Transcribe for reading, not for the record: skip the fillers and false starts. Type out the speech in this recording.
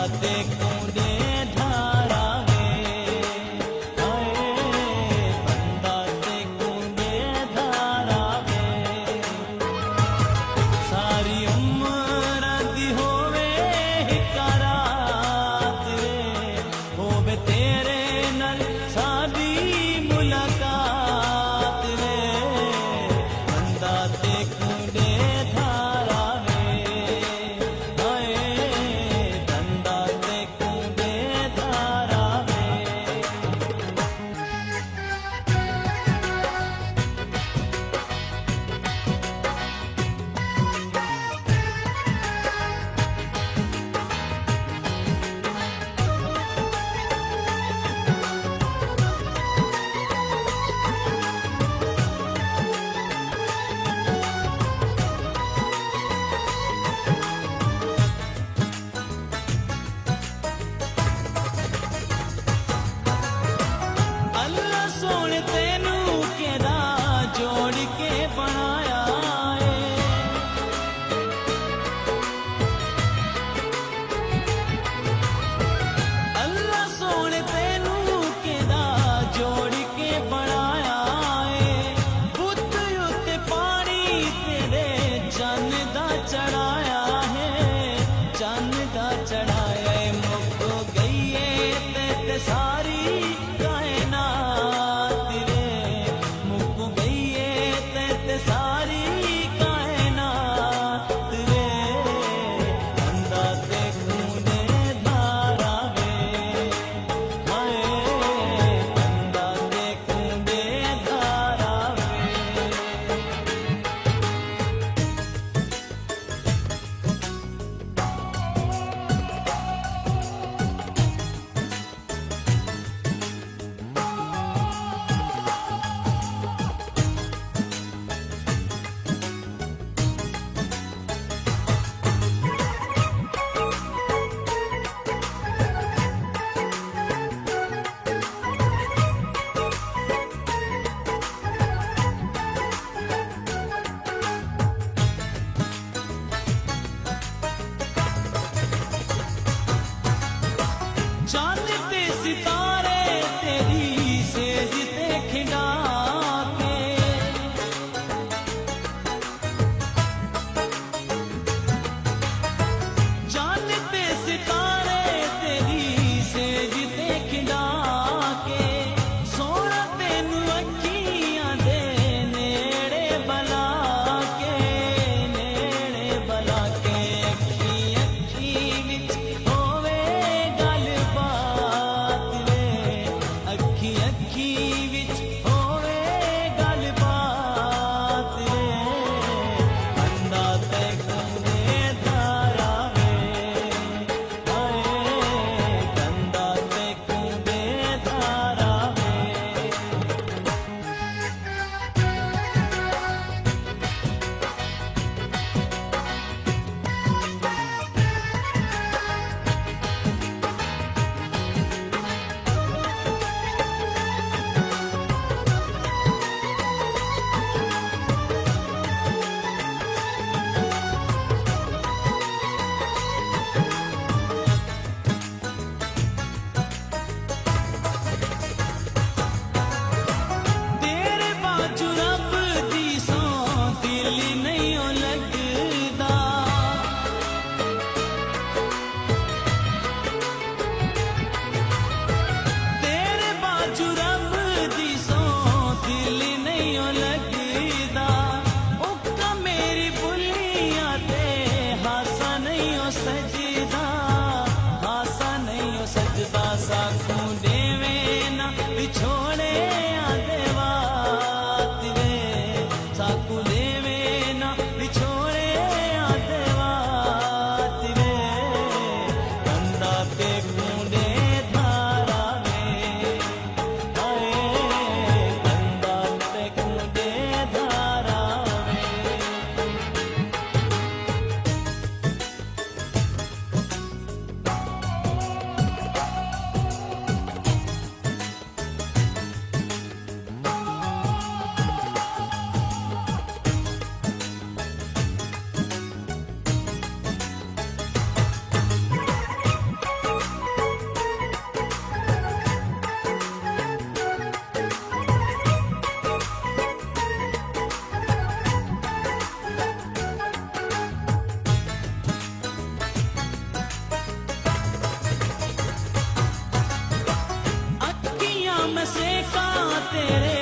ते कूदे धारा वे, बंदा ते कूदे धारा वे। सारी उम्र दी होवे हिकारात वे, होवे तेरे नल सादी मुलाकात वे, बंदा ते कूदे धारा वे, बंदा ते कूदे धारा वे। अल्लाह सोने तेनू केदा जोड़ के बनाया है, अल्लाह सोने तेनू केदा जोड़ के बनाया है। बुत उत्ते पानी तेरे चन दा चढ़ाया है, चन दा चढ़ाया है। मुक गई है ते सारी कायनात रे, मुक गई है ते सारी कायनात रे, बंदा ते कूदे धारा वे, बंदा ते कूदे धारा वे। चांद ते सितारे तेरी सेज ते खिड़ा के, चांद ते सितारे तेरी सेज ते खिड़ा के, सोना तेनू अखियां दे नेड़े बला के, नेड़े बला के। अखी अखी विच होवे गलबात वे, मैं सेका तेरे